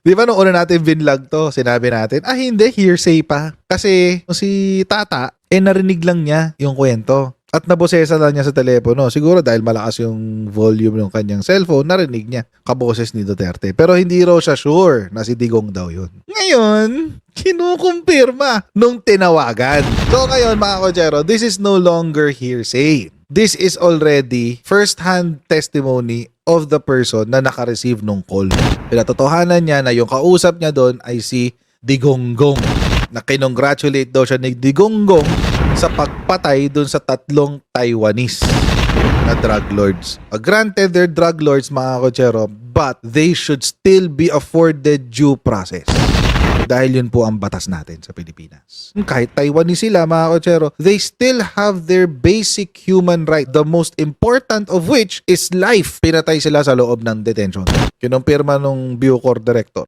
Di ba nung una natin vinlog to, sinabi natin, hindi, hearsay pa. Kasi si Tata, narinig lang niya yung kwento. At nabosesa lang niya sa telepono. Siguro dahil malakas yung volume ng kanyang cellphone, narinig niya kaboses ni Duterte. Pero hindi raw siya sure na si Digong daw yun. Ngayon, kinukumpirma nung tinawagan. So ngayon mga kochero, this is no longer hearsay. This is already first-hand testimony of the person na naka-receive nung call. Pinatotohanan niya na yung kausap niya doon ay si Digonggong. Na kinongratulate daw siya ni Digonggong sa pagpatay doon sa 3 Taiwanese na drug lords. Granted, they're drug lords mga kochero, but they should still be afforded due process. Dahil yun po ang batas natin sa Pilipinas. Kahit Taiwanese sila mga kochero, they still have their basic human right. The most important of which is life. Pinatay sila sa loob ng detention. Kinumpirma nung Bucor director